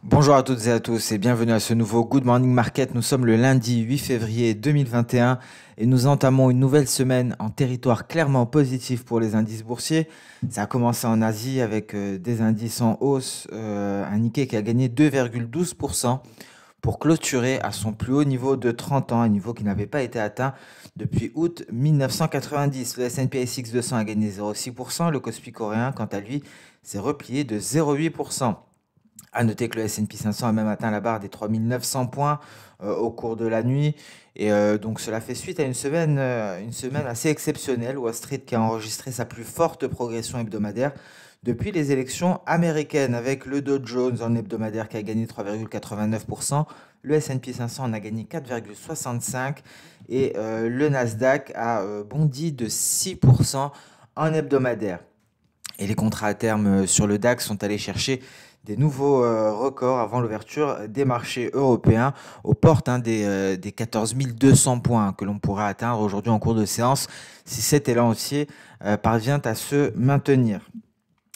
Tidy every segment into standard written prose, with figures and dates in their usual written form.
Bonjour à toutes et à tous et bienvenue à ce nouveau Good Morning Market. Nous sommes le lundi 8 février 2021 et nous entamons une nouvelle semaine en territoire clairement positif pour les indices boursiers. Ça a commencé en Asie avec des indices en hausse, un Nikkei qui a gagné 2,12% pour clôturer à son plus haut niveau de 30 ans, un niveau qui n'avait pas été atteint depuis août 1990. Le S&P SX 200 a gagné 0,6%, le Kospi coréen quant à lui s'est replié de 0,8%. À noter que le S&P 500 a même atteint la barre des 3900 points au cours de la nuit. Et donc cela fait suite à une semaine assez exceptionnelle. Wall Street qui a enregistré sa plus forte progression hebdomadaire depuis les élections américaines, avec le Dow Jones en hebdomadaire qui a gagné 3,89%, le S&P 500 en a gagné 4,65% et le Nasdaq a bondi de 6% en hebdomadaire. Et les contrats à terme sur le DAX sont allés chercher des nouveaux records avant l'ouverture des marchés européens aux portes des 14 200 points que l'on pourra atteindre aujourd'hui en cours de séance si cet élan haussier parvient à se maintenir.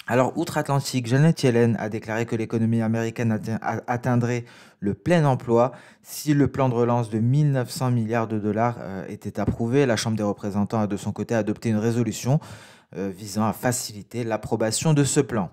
Alors, outre-Atlantique, Janet Yellen a déclaré que l'économie américaine atteindrait le plein emploi si le plan de relance de 1900 milliards de dollars était approuvé. La Chambre des représentants a de son côté adopté une résolution visant à faciliter l'approbation de ce plan.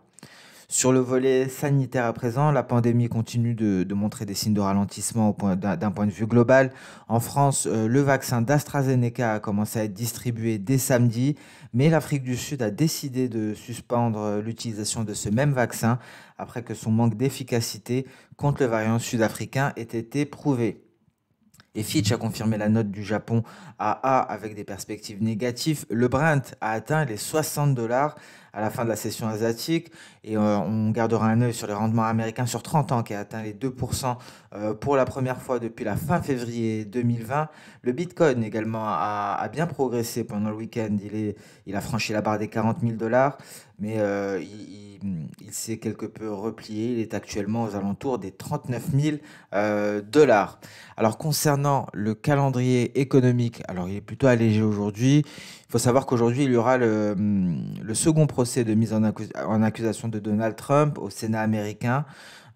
Sur le volet sanitaire à présent, la pandémie continue de montrer des signes de ralentissement d'un point de vue global. En France, le vaccin d'AstraZeneca a commencé à être distribué dès samedi, mais l'Afrique du Sud a décidé de suspendre l'utilisation de ce même vaccin après que son manque d'efficacité contre le variant sud-africain ait été prouvé. Et Fitch a confirmé la note du Japon à A avec des perspectives négatives. Le Brent a atteint les 60 dollars à la fin de la session asiatique et on gardera un œil sur les rendements américains sur 30 ans qui a atteint les 2% pour la première fois depuis la fin février 2020. Le Bitcoin également a bien progressé pendant le week-end. Il a franchi la barre des 40 000 dollars, mais il s'est quelque peu replié. Il est actuellement aux alentours des 39 000 dollars. Alors concernant le calendrier économique, alors il est plutôt allégé aujourd'hui. Il faut savoir qu'aujourd'hui, il y aura le second procès de mise en accusation de Donald Trump au Sénat américain.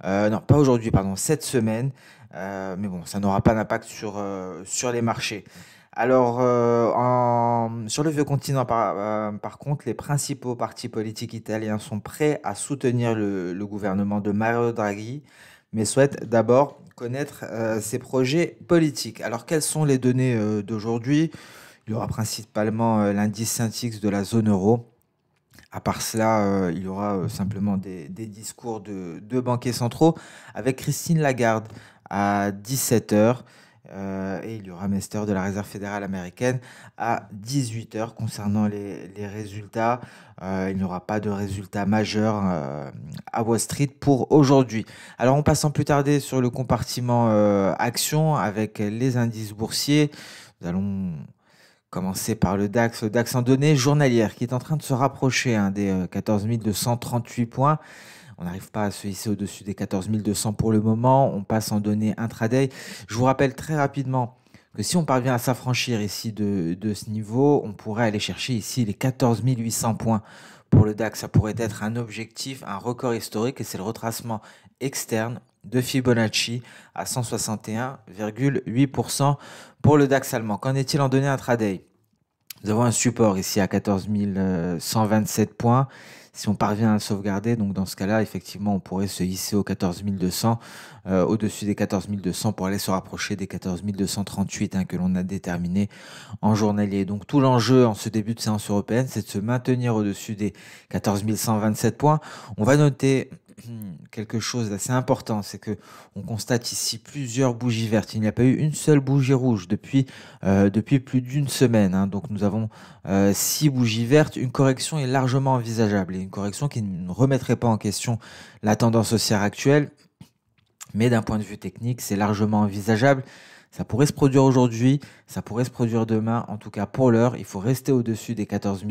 Non, pas aujourd'hui, pardon, cette semaine. Mais bon, ça n'aura pas d'impact sur les marchés. Alors, sur le vieux continent, par contre, les principaux partis politiques italiens sont prêts à soutenir le gouvernement de Mario Draghi, mais souhaitent d'abord connaître ses projets politiques. Alors, quelles sont les données d'aujourd'hui? Il y aura principalement l'indice Synthix de la zone euro. À part cela, il y aura simplement des discours de banquiers centraux avec Christine Lagarde à 17 heures. Et il y aura Mester de la Réserve fédérale américaine à 18 heures. Concernant les résultats, il n'y aura pas de résultats majeurs à Wall Street pour aujourd'hui. Alors on passe sans plus tarder sur le compartiment actions avec les indices boursiers. Nous allons commencer par le DAX en données journalières qui est en train de se rapprocher des 14 238 points. On n'arrive pas à se hisser au-dessus des 14 200 pour le moment. On passe en données intraday. Je vous rappelle très rapidement que si on parvient à s'affranchir ici de ce niveau, on pourrait aller chercher ici les 14 800 points pour le DAX. Ça pourrait être un objectif, un record historique, et c'est le retracement externe de Fibonacci à 161,8% pour le DAX allemand. Qu'en est-il en données intraday? Nous avons un support ici à 14 127 points. Si on parvient à le sauvegarder, donc dans ce cas-là, effectivement, on pourrait se hisser aux 14 200, au-dessus des 14 200 pour aller se rapprocher des 14 238 que l'on a déterminé en journalier. Donc tout l'enjeu en ce début de séance européenne, c'est de se maintenir au-dessus des 14 127 points. On va noter quelque chose d'assez important, c'est que on constate ici plusieurs bougies vertes. Il n'y a pas eu une seule bougie rouge depuis plus d'une semaine. Donc nous avons 6 bougies vertes. Une correction est largement envisageable et une correction qui ne remettrait pas en question la tendance haussière actuelle. Mais d'un point de vue technique, c'est largement envisageable. Ça pourrait se produire aujourd'hui, ça pourrait se produire demain. En tout cas, pour l'heure, il faut rester au-dessus des 14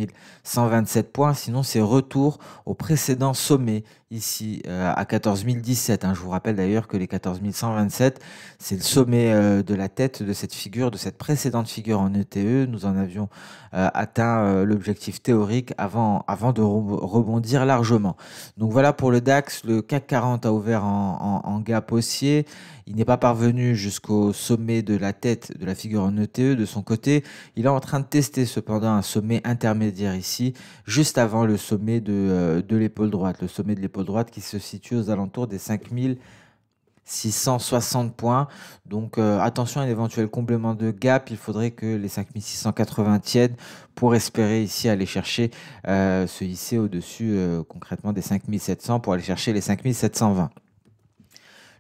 127 points. Sinon, c'est retour au précédent sommet ici à 14 017. Je vous rappelle d'ailleurs que les 14 127, c'est le sommet de la tête de cette figure, de cette précédente figure en ETE. Nous en avions atteint l'objectif théorique avant de rebondir largement. Donc voilà pour le DAX. Le CAC 40 a ouvert en gap haussier. Il n'est pas parvenu jusqu'au sommet de la tête de la figure en ETE. De son côté, il est en train de tester cependant un sommet intermédiaire ici, juste avant le sommet de l'épaule droite. Le sommet de l'épaule droite qui se situe aux alentours des 5660 points. Donc attention à un éventuel comblement de gap. Il faudrait que les 5680 tiennent pour espérer ici aller chercher, se hisser au-dessus concrètement des 5700 pour aller chercher les 5720.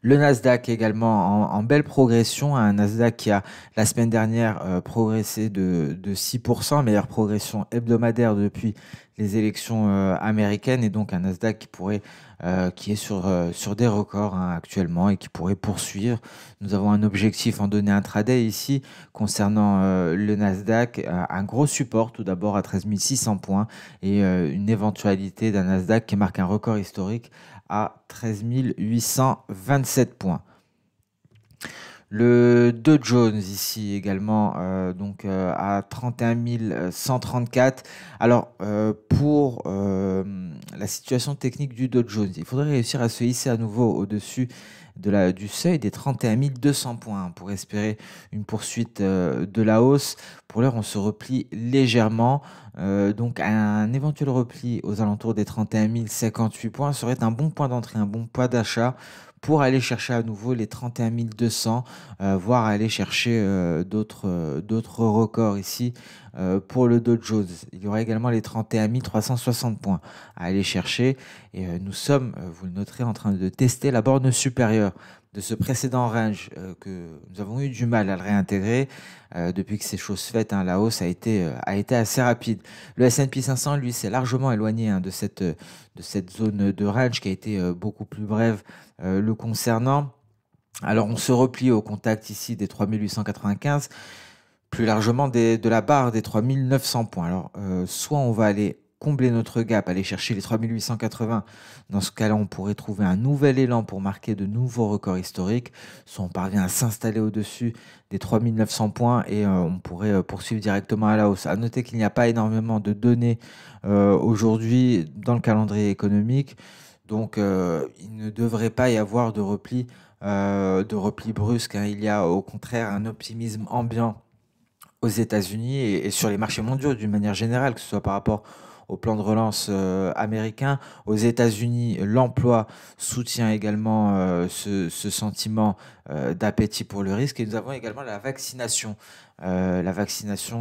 Le Nasdaq également en belle progression, un Nasdaq qui a la semaine dernière progressé de 6%, meilleure progression hebdomadaire depuis les élections américaines, et donc un Nasdaq qui est sur des records actuellement et qui pourrait poursuivre. Nous avons un objectif en données intraday ici concernant le Nasdaq, un gros support tout d'abord à 13 600 points et une éventualité d'un Nasdaq qui marque un record historique à 13 827 points. Le Dow Jones ici également à 31 134. Alors pour la situation technique du Dow Jones, il faudrait réussir à se hisser à nouveau au-dessus du seuil des 31 200 points pour espérer une poursuite de la hausse. Pour l'heure, on se replie légèrement. Donc un éventuel repli aux alentours des 31 058 points serait un bon point d'entrée, un bon point d'achat pour aller chercher à nouveau les 31 200, voire aller chercher d'autres records ici pour le Dow Jones. Il y aura également les 31 360 points à aller chercher. Et nous sommes, vous le noterez, en train de tester la borne supérieure de ce précédent range que nous avons eu du mal à le réintégrer depuis que c'est chose faite. La hausse a été assez rapide. Le S&P 500, lui, s'est largement éloigné de cette zone de range qui a été beaucoup plus brève le concernant. Alors, on se replie au contact ici des 3895, plus largement de la barre des 3900 points. Alors, soit on va aller combler notre gap, aller chercher les 3880. Dans ce cas-là, on pourrait trouver un nouvel élan pour marquer de nouveaux records historiques. Soit on parvient à s'installer au-dessus des 3900 points et on pourrait poursuivre directement à la hausse. À noter qu'il n'y a pas énormément de données aujourd'hui dans le calendrier économique. Donc, il ne devrait pas y avoir de repli brusque. Il y a au contraire un optimisme ambiant aux États-Unis et sur les marchés mondiaux d'une manière générale, que ce soit par rapport au plan de relance américain. Aux États-Unis, l'emploi soutient également ce sentiment d'appétit pour le risque. Et nous avons également la vaccination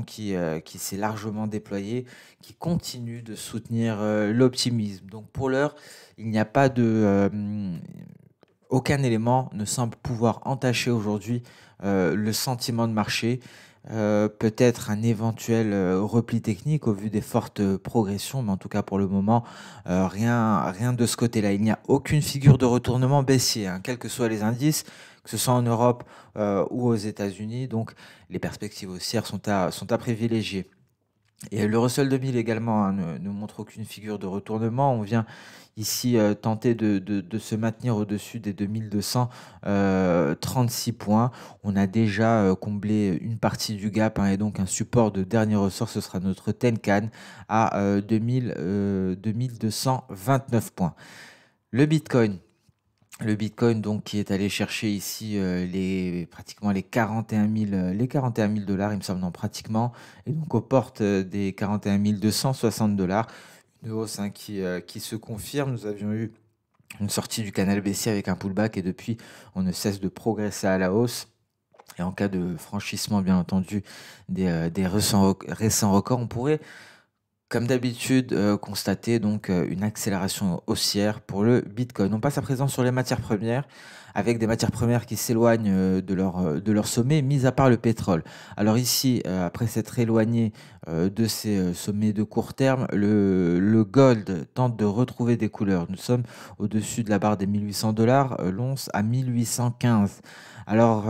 qui s'est largement déployée, qui continue de soutenir l'optimisme. Donc pour l'heure, il n'y a pas aucun élément ne semble pouvoir entacher aujourd'hui le sentiment de marché. Peut-être un éventuel repli technique au vu des fortes progressions, mais en tout cas pour le moment, rien de ce côté-là. Il n'y a aucune figure de retournement baissier, quels que soient les indices, que ce soit en Europe ou aux États-Unis. Donc les perspectives haussières sont à privilégier. Et le Russell 2000 également ne montre aucune figure de retournement. On vient ici tenter de se maintenir au-dessus des 2236 points. On a déjà comblé une partie du gap et donc un support de dernier ressort, ce sera notre Tenkan à 2229 points. Le Bitcoin donc qui est allé chercher ici pratiquement les 41 000 $, il me semble, non pratiquement, et donc aux portes des 41 260 $. Une hausse qui se confirme. Nous avions eu une sortie du canal baissier avec un pullback et depuis on ne cesse de progresser à la hausse. Et en cas de franchissement bien entendu des récents records, on pourrait comme d'habitude, constater donc une accélération haussière pour le Bitcoin. On passe à présent sur les matières premières, avec des matières premières qui s'éloignent de leur sommet, mis à part le pétrole. Alors ici, après s'être éloigné de ces sommets de court terme, le gold tente de retrouver des couleurs. Nous sommes au-dessus de la barre des 1800 $, l'once à 1815. Alors,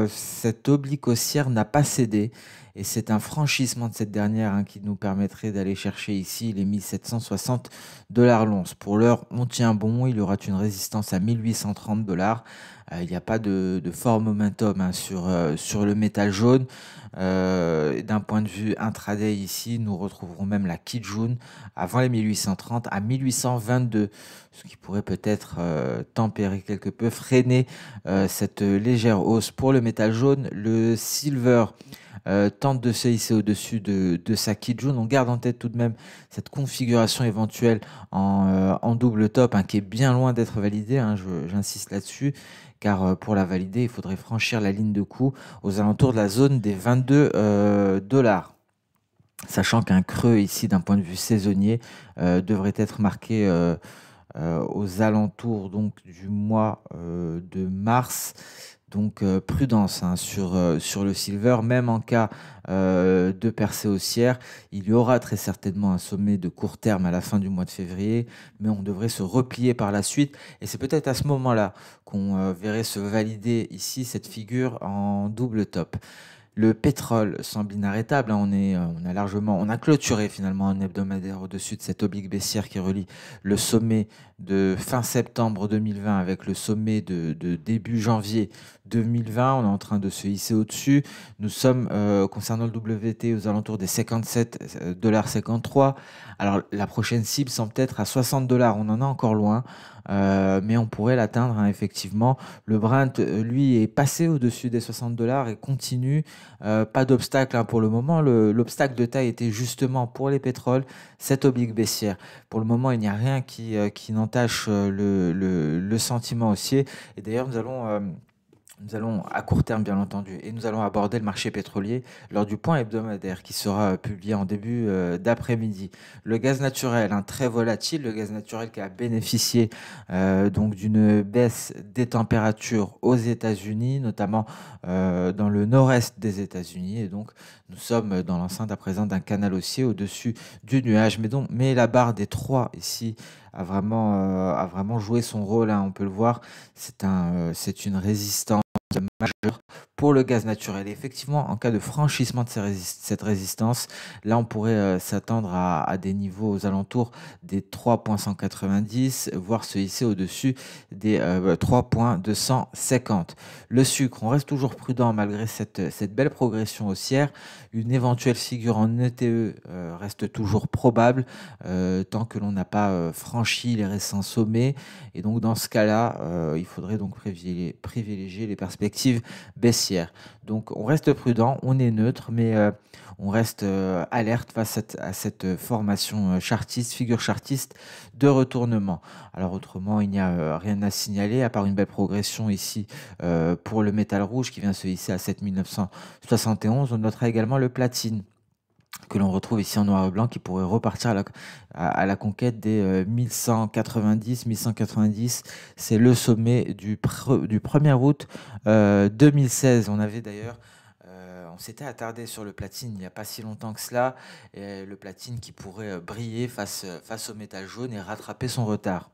cette oblique haussière n'a pas cédé et c'est un franchissement de cette dernière qui nous permettrait d'aller chercher ici les 1760 $ l'once. Pour l'heure, on tient bon. Il y aura une résistance à 1830 $. Il n'y a pas de fort momentum sur le métal jaune. D'un point de vue intraday ici, nous retrouverons même la Kijun avant les 1830 à 1822, ce qui pourrait peut-être tempérer quelque peu, freiner cette légère hausse pour le métal jaune. Le silver tente de se hisser au-dessus de sa Kijun. On garde en tête tout de même cette configuration éventuelle en double top qui est bien loin d'être validée, j'insiste là-dessus, car pour la valider, il faudrait franchir la ligne de coût aux alentours de la zone des 22 $. Sachant qu'un creux ici, d'un point de vue saisonnier, devrait être marqué aux alentours donc, du mois de mars. Donc prudence sur le silver, même en cas de percée haussière. Il y aura très certainement un sommet de court terme à la fin du mois de février, mais on devrait se replier par la suite. Et c'est peut-être à ce moment-là qu'on verrait se valider ici cette figure en double top. Le pétrole semble inarrêtable. On a clôturé finalement un hebdomadaire au-dessus de cette oblique baissière qui relie le sommet de fin septembre 2020 avec le sommet de début janvier 2020. On est en train de se hisser au-dessus. Nous sommes, concernant le WT, aux alentours des 57,53 $. Alors, la prochaine cible semble être à 60 $. On en est encore loin. Mais on pourrait l'atteindre effectivement. Le Brent, lui, est passé au-dessus des 60 $ et continue. Pas d'obstacle pour le moment. L'obstacle de taille était justement pour les pétroles, cette oblique baissière. Pour le moment, il n'y a rien qui n'entache le sentiment haussier. Et d'ailleurs, nous allons, à court terme bien entendu, et nous allons aborder le marché pétrolier lors du point hebdomadaire qui sera publié en début d'après-midi. Le gaz naturel, très volatile, le gaz naturel qui a bénéficié donc d'une baisse des températures aux États-Unis, notamment dans le nord-est des États-Unis. Et donc, nous sommes dans l'enceinte à présent d'un canal haussier au-dessus du nuage. Mais la barre des 3 ici a vraiment joué son rôle. On peut le voir, c'est une résistance majeur pour le gaz naturel. Et effectivement, en cas de franchissement de cette résistance, là, on pourrait s'attendre à des niveaux aux alentours des 3,190, voire se hisser au-dessus des 3,250. Le sucre, on reste toujours prudent malgré cette belle progression haussière. Une éventuelle figure en ETE reste toujours probable tant que l'on n'a pas franchi les récents sommets. Et donc, dans ce cas-là, il faudrait donc privilégier les perspectives baissières. Donc, on reste prudent, on est neutre, mais on reste alerte face à cette formation chartiste, figure chartiste de retournement. Alors, autrement, il n'y a rien à signaler, à part une belle progression ici pour le métal rouge qui vient se hisser à 7971. On notera également le platine, que l'on retrouve ici en noir et blanc, qui pourrait repartir à la conquête des 1190. 1190, c'est le sommet du 1er août 2016. On s'était attardé sur le platine il n'y a pas si longtemps que cela, et le platine qui pourrait briller face au métal jaune et rattraper son retard.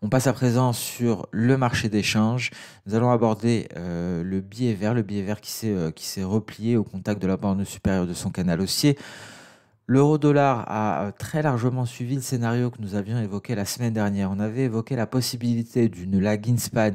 On passe à présent sur le marché d'échange. Nous allons aborder le billet vert qui s'est replié au contact de la borne supérieure de son canal haussier. L'euro-dollar a très largement suivi le scénario que nous avions évoqué la semaine dernière. On avait évoqué la possibilité d'une lagging span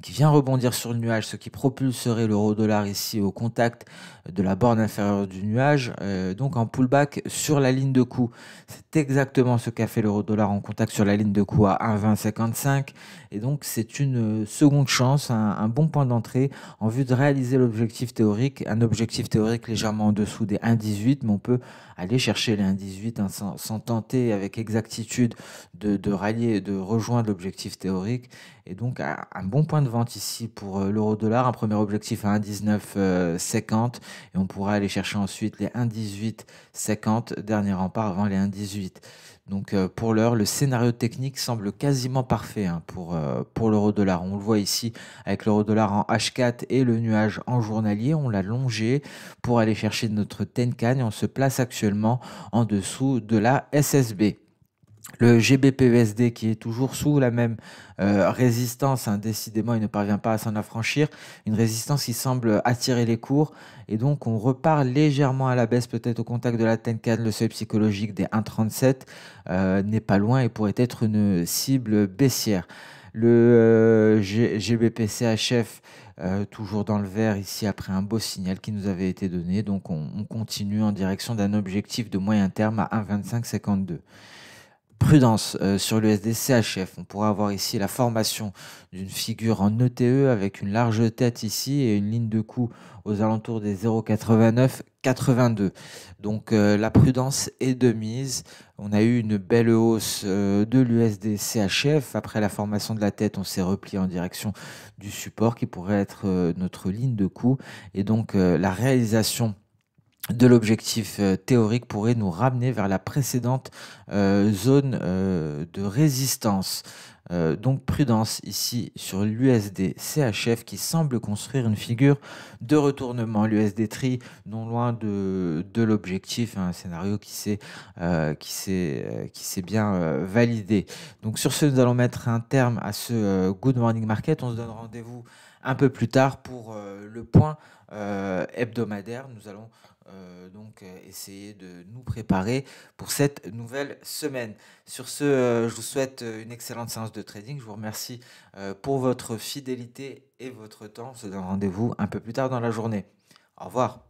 qui vient rebondir sur le nuage, ce qui propulserait l'euro-dollar ici au contact de la borne inférieure du nuage, donc en pullback sur la ligne de coût. C'est exactement ce qu'a fait l'euro-dollar en contact sur la ligne de coût à 1,2055. Et donc c'est une seconde chance, un bon point d'entrée en vue de réaliser l'objectif théorique, un objectif théorique légèrement en dessous des 1,18, mais on peut aller chercher les 1,18 sans tenter avec exactitude de rallier, de rejoindre l'objectif théorique. Et donc un bon point de vente ici pour l'euro-dollar, un premier objectif à 1,1950 et on pourra aller chercher ensuite les 1,1850, dernier rempart avant les 1,18. Donc pour l'heure, le scénario technique semble quasiment parfait pour l'euro-dollar. On le voit ici avec l'euro-dollar en H4 et le nuage en journalier. On l'a longé pour aller chercher notre Tenkan et on se place actuellement en dessous de la SSB. Le GBP-USD qui est toujours sous la même résistance, hein, décidément il ne parvient pas à s'en affranchir, une résistance qui semble attirer les cours et donc on repart légèrement à la baisse peut-être au contact de la Tenkan, le seuil psychologique des 1,37 n'est pas loin et pourrait être une cible baissière. Le GBP-CHF toujours dans le vert ici après un beau signal qui nous avait été donné, donc on continue en direction d'un objectif de moyen terme à 1,2552. Prudence sur l'USD CHF. On pourra avoir ici la formation d'une figure en ETE avec une large tête ici et une ligne de coup aux alentours des 0,8982. Donc la prudence est de mise. On a eu une belle hausse de l'USD CHF. Après la formation de la tête, on s'est replié en direction du support qui pourrait être notre ligne de coup. Et donc la réalisation de l'objectif théorique pourrait nous ramener vers la précédente zone de résistance. Donc prudence ici sur l'USD CHF qui semble construire une figure de retournement. L'USD TRI non loin de l'objectif, un scénario qui s'est bien validé. Donc sur ce, nous allons mettre un terme à ce Good Morning Market. On se donne rendez-vous un peu plus tard pour le point hebdomadaire. Nous allons donc essayer de nous préparer pour cette nouvelle semaine. Sur ce, je vous souhaite une excellente séance de trading. Je vous remercie pour votre fidélité et votre temps. On se donne rendez-vous un peu plus tard dans la journée. Au revoir.